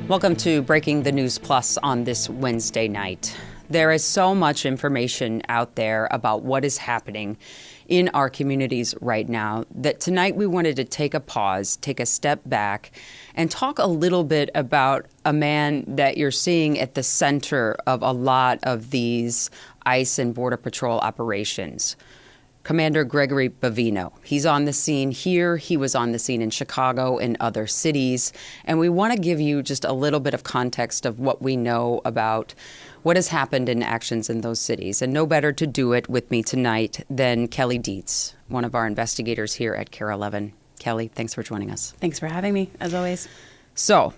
Welcome to Breaking the News Plus on this Wednesday night. There is so much information out there about what is happening in our communities right now that tonight we wanted to take a pause, take a step back, and talk a little bit about a man that you're seeing at the center of a lot of these ICE and Border Patrol operations. Commander Gregory Bovino. He's on the scene here. He was on the scene in Chicago and other cities. And we want to give you just a little bit of context of what we know about what has happened in actions in those cities. And no better to do it with me tonight than Kelly Dietz, one of our investigators here at KARE 11. Kelly, thanks for joining us. Thanks for having me, as always. So,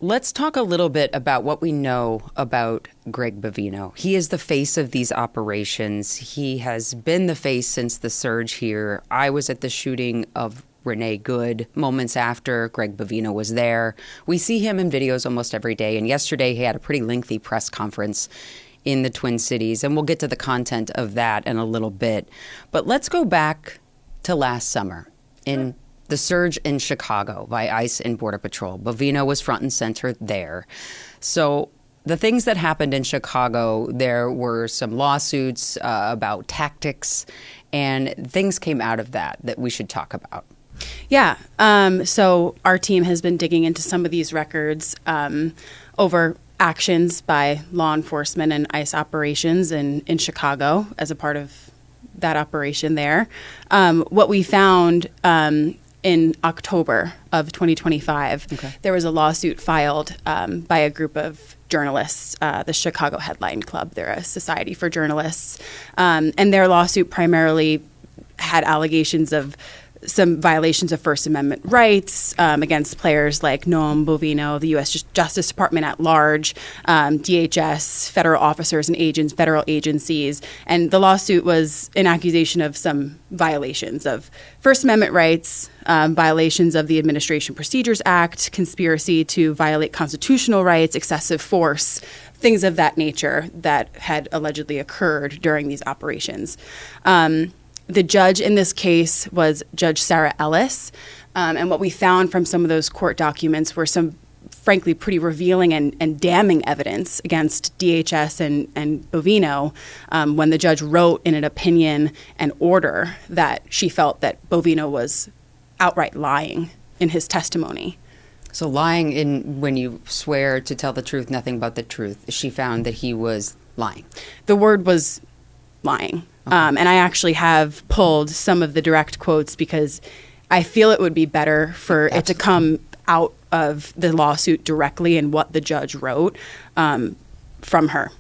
let's talk a little bit about what we know about Greg Bovino. He is the face of these operations. He has been the face since the surge here. I was at the shooting of Renee Good moments after Greg Bovino was there. We see him in videos almost every day, and yesterday he had a pretty lengthy press conference in the Twin Cities, and we'll get to the content of that in a little bit. But let's go back to last summer in the surge in Chicago by ICE and Border Patrol. Bovino was front and center there. So the things that happened in Chicago, there were some lawsuits about tactics, and things came out of that we should talk about. Yeah. So our team has been digging into some of these records over actions by law enforcement and ICE operations in Chicago as a part of that operation there. What we found in October of 2025, there was a lawsuit filed by a group of journalists, the Chicago Headline Club. They're a society for journalists. And their lawsuit primarily had allegations of some violations of First Amendment rights against players like Noam Bovino, the U.S. Justice Department at large, DHS, federal officers and agents, federal agencies. And the lawsuit was an accusation of some violations of First Amendment rights, violations of the Administration Procedures Act, conspiracy to violate constitutional rights, excessive force, things of that nature that had allegedly occurred during these operations. The judge in this case was Judge Sarah Ellis, and what we found from some of those court documents were some, frankly, pretty revealing and damning evidence against DHS and Bovino when the judge wrote in an opinion and order that she felt that Bovino was outright lying in his testimony. So lying in when you swear to tell the truth, nothing but the truth, she found that he was lying. The word was lying. Okay. And I actually have pulled some of the direct quotes because I feel it would be better for it to come out of the lawsuit directly and what the judge wrote from her.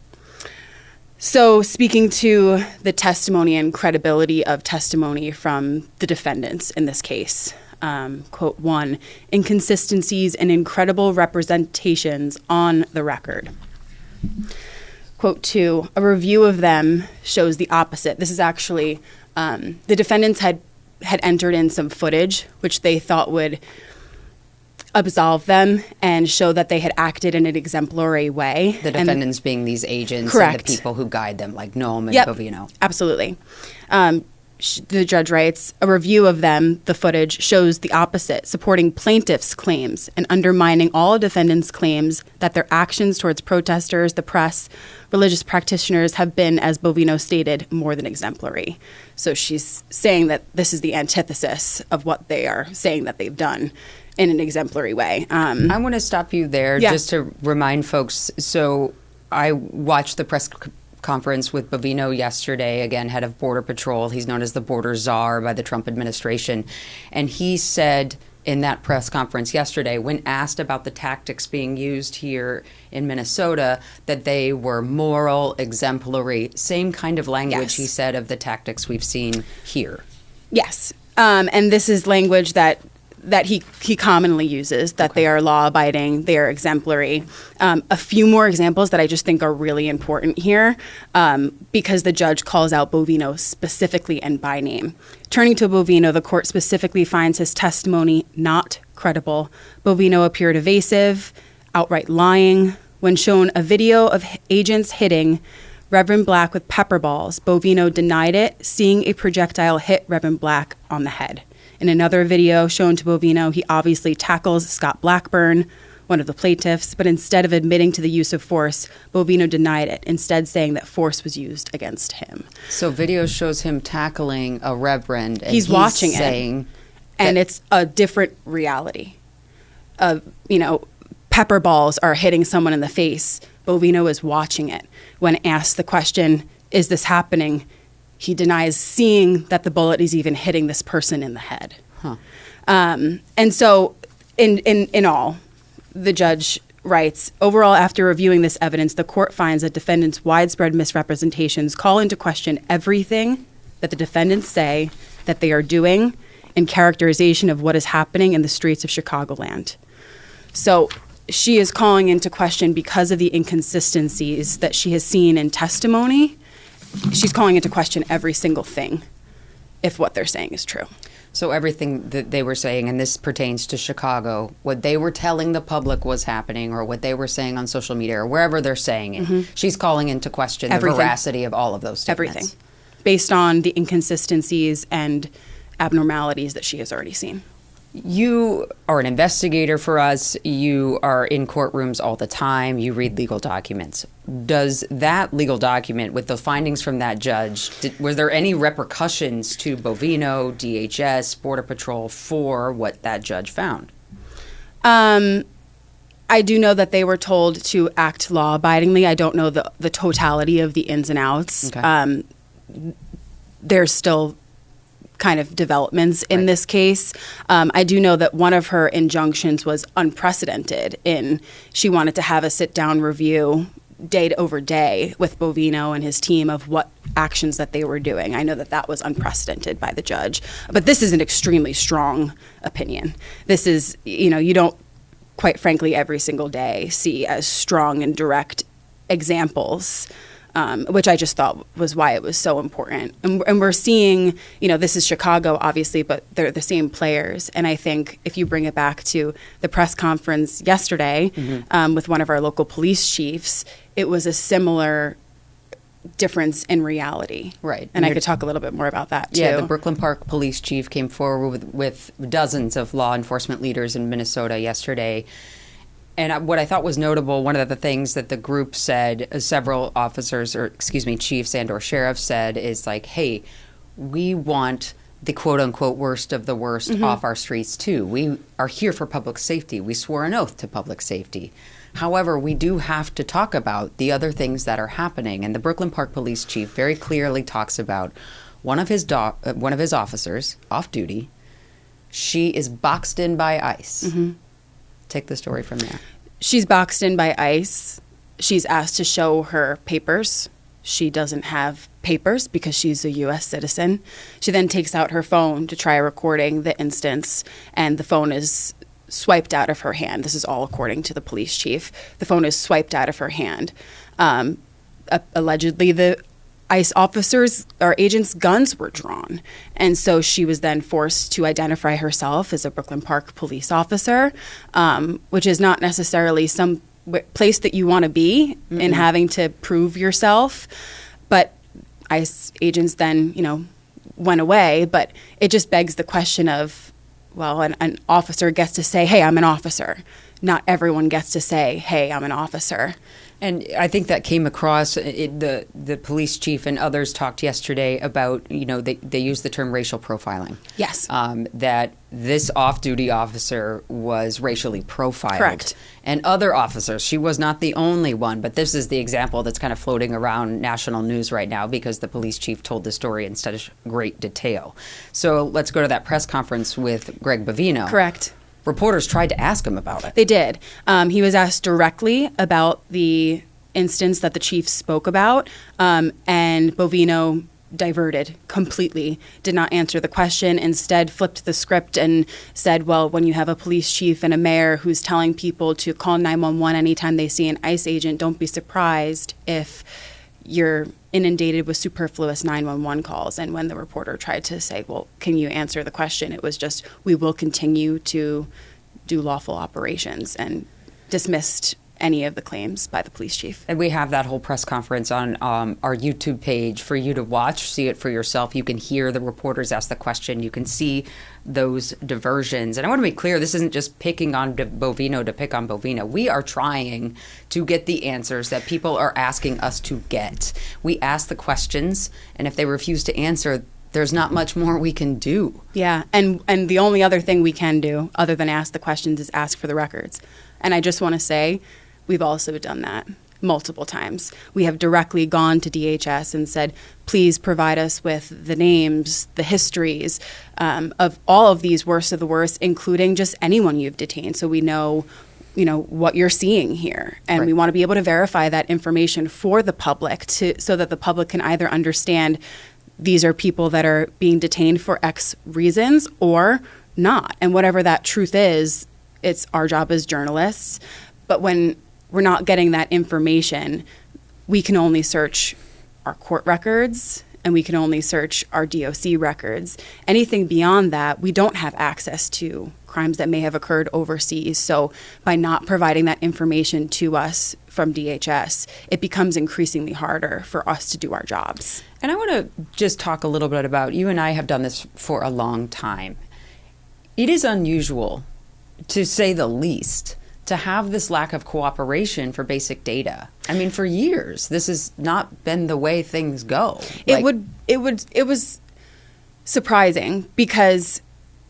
So speaking to the testimony and credibility of testimony from the defendants in this case, quote 1, inconsistencies and incredible representations on the record. Quote 2, a review of them shows the opposite. This is actually, the defendants had entered in some footage, which they thought would absolve them and show that they had acted in an exemplary way. The defendants being these agents. Correct. And the people who guide them, like Noam and Bovino. Absolutely. The judge writes, a review of them, the footage, shows the opposite, supporting plaintiffs' claims and undermining all defendants' claims that their actions towards protesters, the press, religious practitioners have been, as Bovino stated, more than exemplary. So she's saying that this is the antithesis of what they are saying that they've done in an exemplary way. I want to stop you there just to remind folks. So I watched the press conference with Bovino yesterday, again, head of Border Patrol. He's known as the border czar by the Trump administration. And he said in that press conference yesterday, when asked about the tactics being used here in Minnesota, that they were moral, exemplary, same kind of language, he said, of the tactics we've seen here. Yes. And this is language that he commonly uses, that they are law-abiding, they are exemplary. A few more examples that I just think are really important here, because the judge calls out Bovino specifically and by name. Turning to Bovino, the court specifically finds his testimony not credible. Bovino appeared evasive, outright lying. When shown a video of agents hitting Reverend Black with pepper balls, Bovino denied it, seeing a projectile hit Reverend Black on the head. In another video shown to Bovino, he obviously tackles Scott Blackburn. one of the plaintiffs, but instead of admitting to the use of force, Bovino denied it, instead saying that force was used against him. So video shows him tackling a reverend. And he's watching saying and it's a different reality. Pepper balls are hitting someone in the face. Bovino is watching it. When asked the question, is this happening? He denies seeing that the bullet is even hitting this person in the head. Huh. And so in all, the judge writes, overall, after reviewing this evidence, the court finds that defendants' widespread misrepresentations call into question everything that the defendants say that they are doing in characterization of what is happening in the streets of Chicagoland. So she is calling into question, because of the inconsistencies that she has seen in testimony, she's calling into question every single thing if what they're saying is true. So everything that they were saying, and this pertains to Chicago, what they were telling the public was happening, or what they were saying on social media, or wherever they're saying it, she's calling into question Everything. The veracity of all of those statements. Everything. Based on the inconsistencies and abnormalities that she has already seen. You are an investigator for us. You are in courtrooms all the time. You read legal documents. Does that legal document, with the findings from that judge, was there any repercussions to Bovino, DHS, Border Patrol for what that judge found? I do know that they were told to act law-abidingly. I don't know the totality of the ins and outs. Okay. There's still kind of developments in this case. I do know that one of her injunctions was unprecedented in she wanted to have a sit-down review day over day with Bovino and his team of what actions that they were doing. I know that that was unprecedented by the judge. But this is an extremely strong opinion. This is, you don't, quite frankly, every single day see as strong and direct examples, which I just thought was why it was so important. And we're seeing, this is Chicago, obviously, but they're the same players. And I think if you bring it back to the press conference yesterday with one of our local police chiefs, it was a similar difference in reality. Right. And I could talk a little bit more about that, too. Yeah, the Brooklyn Park police chief came forward with dozens of law enforcement leaders in Minnesota yesterday. And what I thought was notable, one of the things that the group said, several officers, chiefs and or sheriffs said, is like, hey, we want the quote-unquote worst of the worst off our streets, too. We are here for public safety. We swore an oath to public safety. However, we do have to talk about the other things that are happening. And the Brooklyn Park police chief very clearly talks about one of his officers, off duty. She is boxed in by ICE. Take the story from there. She's boxed in by ICE. She's asked to show her papers. She doesn't have papers because she's a U.S. citizen. She then takes out her phone to try recording the instance, and the phone is swiped out of her hand. This is all according to the police chief. The phone is swiped out of her hand. Allegedly, the ICE officers or agents' guns were drawn. And so she was then forced to identify herself as a Brooklyn Park police officer, which is not necessarily some place that you want to be in having to prove yourself. But ICE agents then, went away. But it just begs the question of, well, an officer gets to say, hey, I'm an officer. Not everyone gets to say, hey, I'm an officer. And I think that came across, the police chief and others talked yesterday about, they used the term racial profiling. Yes. That this off-duty officer was racially profiled. Correct. And other officers, she was not the only one, but this is the example that's kind of floating around national news right now because the police chief told the story in such great detail. So let's go to that press conference with Greg Bovino. Correct. Reporters tried to ask him about it. They did. He was asked directly about the instance that the chief spoke about, and Bovino diverted completely, did not answer the question, instead flipped the script and said, well, when you have a police chief and a mayor who's telling people to call 911 anytime they see an ICE agent, don't be surprised if you're inundated with superfluous 911 calls. And when the reporter tried to say, well, can you answer the question? It was just, we will continue to do lawful operations, and dismissed any of the claims by the police chief. And we have that whole press conference on our YouTube page for you to watch, see it for yourself. You can hear the reporters ask the question. You can see those diversions. And I want to be clear, this isn't just picking on Bovino to pick on Bovino. We are trying to get the answers that people are asking us to get. We ask the questions, and if they refuse to answer, there's not much more we can do. Yeah, and the only other thing we can do other than ask the questions is ask for the records. And I just want to say, we've also done that multiple times. We have directly gone to DHS and said, please provide us with the names, the histories of all of these worst of the worst, including just anyone you've detained, so we know what you're seeing here. And Right. we want to be able to verify that information for the public so that the public can either understand these are people that are being detained for X reasons or not. And whatever that truth is, it's our job as journalists. But when we're not getting that information, we can only search our court records and we can only search our DOC records. Anything beyond that, we don't have access to crimes that may have occurred overseas. So by not providing that information to us from DHS, it becomes increasingly harder for us to do our jobs. And I want to just talk a little bit about, you and I have done this for a long time. It is unusual, to say the least, to have this lack of cooperation for basic data. I mean, for years, this has not been the way things go. It was surprising because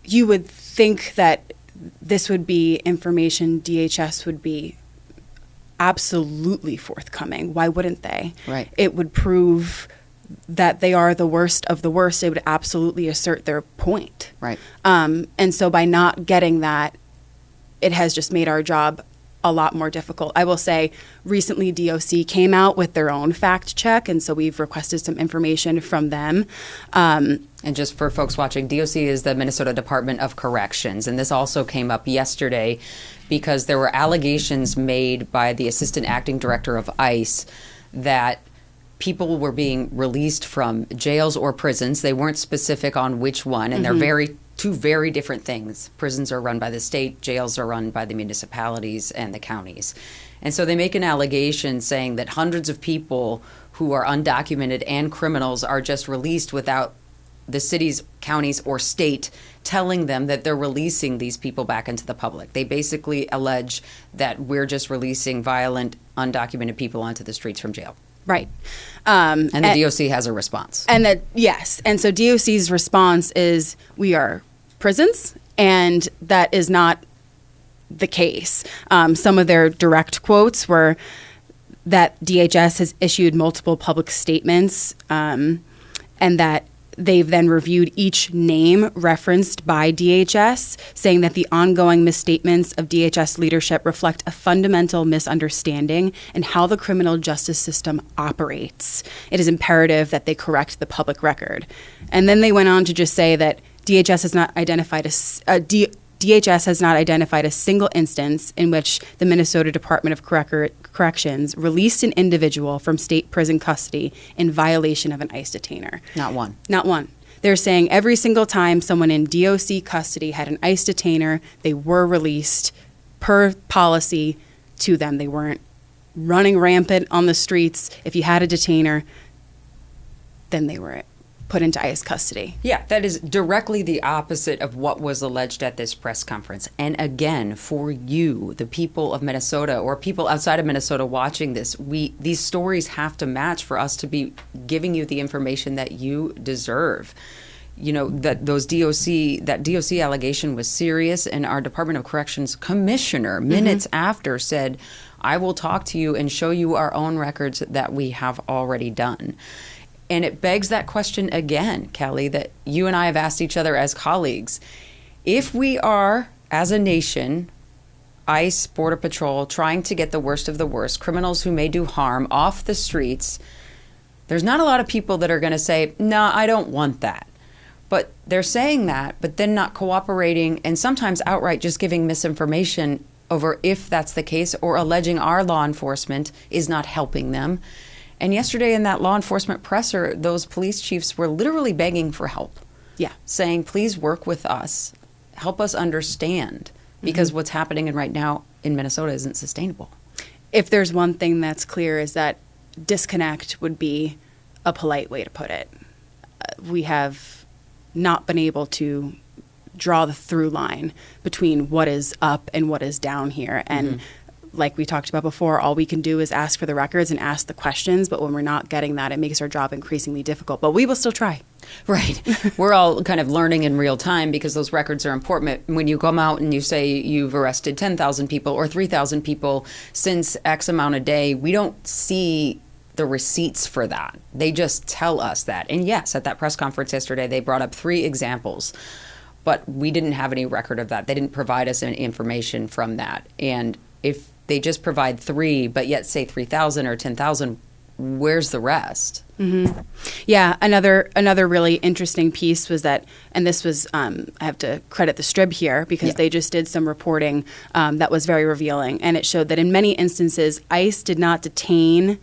you would think that this would be information DHS would be absolutely forthcoming. Why wouldn't they? Right. It would prove that they are the worst of the worst. They would absolutely assert their point. Right. And so by not getting that, it has just made our job a lot more difficult. I will say recently DOC came out with their own fact check, and so we've requested some information from them. And just for folks watching, DOC is the Minnesota Department of Corrections. And this also came up yesterday because there were allegations made by the assistant acting director of ICE that people were being released from jails or prisons. They weren't specific on which one, and they're two very different things. Prisons are run by the state, jails are run by the municipalities and the counties. And so they make an allegation saying that hundreds of people who are undocumented and criminals are just released without the cities, counties, or state telling them that they're releasing these people back into the public. They basically allege that we're just releasing violent, undocumented people onto the streets from jail. Right. And the DOC has a response. And that, yes. And so DOC's response is we are prisons, and that is not the case. Some of their direct quotes were that DHS has issued multiple public statements and that they've then reviewed each name referenced by DHS, saying that the ongoing misstatements of DHS leadership reflect a fundamental misunderstanding in how the criminal justice system operates. It is imperative that they correct the public record. And then they went on to just say that DHS has not identified a single instance in which the Minnesota Department of Corrections released an individual from state prison custody in violation of an ICE detainer. Not one. Not one. They're saying every single time someone in DOC custody had an ICE detainer, they were released per policy to them. They weren't running rampant on the streets. If you had a detainer, then they were put into ICE custody. Yeah, that is directly the opposite of what was alleged at this press conference. And again, for you, the people of Minnesota or people outside of Minnesota watching this, these stories have to match for us to be giving you the information that you deserve. You know, that DOC allegation was serious, and our Department of Corrections commissioner, minutes after, said, I will talk to you and show you our own records that we have already done. And it begs that question again, Kelly, that you and I have asked each other as colleagues. If we are, as a nation, ICE, Border Patrol, trying to get the worst of the worst, criminals who may do harm off the streets, there's not a lot of people that are going to say, no, I don't want that. But they're saying that, but then not cooperating and sometimes outright just giving misinformation over if that's the case, or alleging our law enforcement is not helping them. And yesterday in that law enforcement presser, those police chiefs were literally begging for help. Yeah. Saying, please work with us. Help us understand. Because what's happening right now in Minnesota isn't sustainable. if there's one thing that's clear is that disconnect would be a polite way to put it. We have not been able to draw the through line between what is up and what is down here. And like we talked about before, all we can do is ask for the records and ask the questions. But when we're not getting that, it makes our job increasingly difficult. But we will still try. Right. We're all kind of learning in real time because those records are important. When you come out and you say you've arrested 10,000 people or 3,000 people since X amount a day, we don't see the receipts for that. They just tell us that. And yes, at that press conference yesterday, they brought up 3 examples, but we didn't have any record of that. They didn't provide us any information from that. And if they just provide 3, but yet say 3,000 or 10,000, where's the rest? Yeah, another really interesting piece was that, and this was, I have to credit the Strib here because they just did some reporting that was very revealing, and it showed that in many instances, ICE did not detain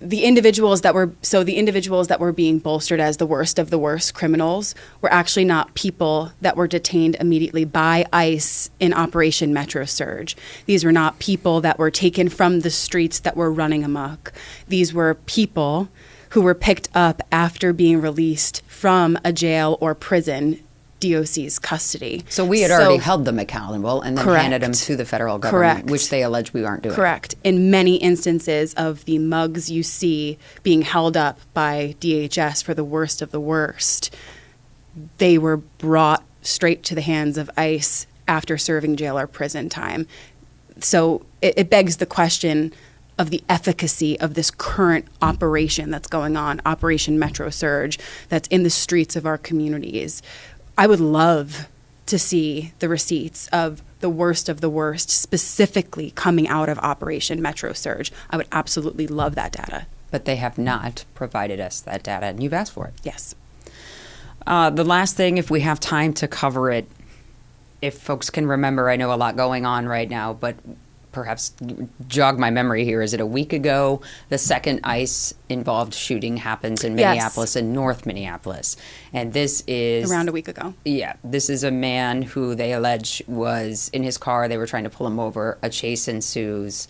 the individuals that were being bolstered as the worst of the worst criminals were actually not people that were detained immediately by ICE in Operation Metro Surge. These were not people that were taken from the streets that were running amok. These were people who were picked up after being released from a jail or prison, DOC's custody. So we had already held them accountable and then handed them to the federal government, which they allege we aren't doing. Correct. In many instances of the mugs you see being held up by DHS for the worst of the worst, they were brought straight to the hands of ICE after serving jail or prison time. So it begs the question of the efficacy of this current operation that's going on, Operation Metro Surge, that's in the streets of our communities. I would love to see the receipts of the worst specifically coming out of Operation Metro Surge. I would absolutely love that data. But they have not provided us that data, and you've asked for it. Yes. The last thing, if we have time to cover it, if folks can remember, I know a lot going on right now, but perhaps jog my memory here. Is it a week ago? The second ICE-involved shooting happens in Minneapolis, in North Minneapolis. And this is... around a week ago. Yeah. This is a man who they allege was in his car. They were trying to pull him over. A chase ensues.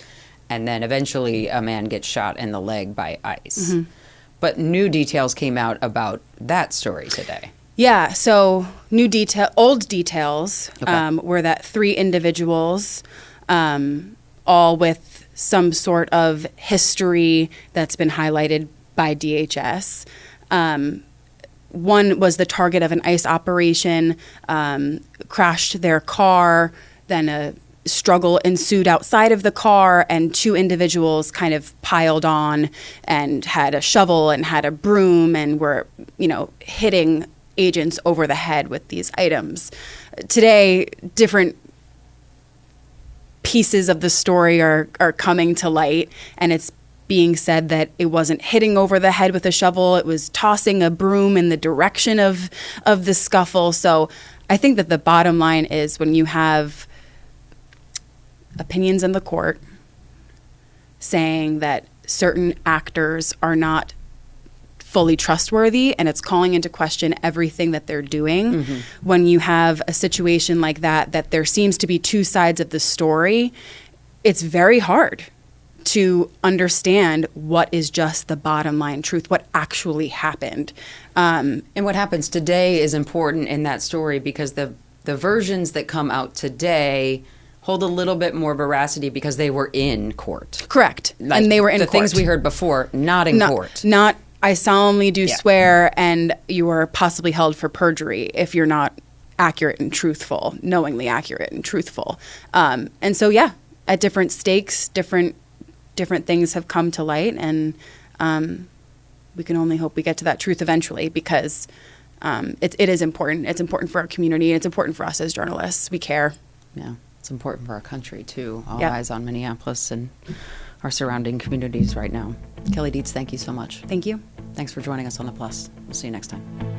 And then eventually a man gets shot in the leg by ICE. But new details came out about that story today. Yeah. So old details were that 3 individuals... all with some sort of history that's been highlighted by DHS. One was the target of an ICE operation, crashed their car, then a struggle ensued outside of the car, and 2 individuals kind of piled on and had a shovel and had a broom and were, hitting agents over the head with these items. Today, different pieces of the story are coming to light, and it's being said that it wasn't hitting over the head with a shovel, it was tossing a broom in the direction of the scuffle. So I think that the bottom line is when you have opinions in the court saying that certain actors are not fully trustworthy and it's calling into question everything that they're doing. When you have a situation like that there seems to be 2 sides of the story, it's very hard to understand what is just the bottom line truth, what actually happened. And what happens today is important in that story because the versions that come out today hold a little bit more veracity because they were in court. Correct. And they were in court. The things we heard before, not in court. Not I solemnly do swear, and you are possibly held for perjury if you're not accurate and truthful, knowingly accurate and truthful. And so, at different stakes, different things have come to light, and we can only hope we get to that truth eventually because it is important. It's important for our community, and it's important for us as journalists. We care. Yeah, it's important for our country, too. All eyes on Minneapolis and our surrounding communities right now. Kelly Dietz, thank you so much. Thank you. Thanks for joining us on The Plus. We'll see you next time.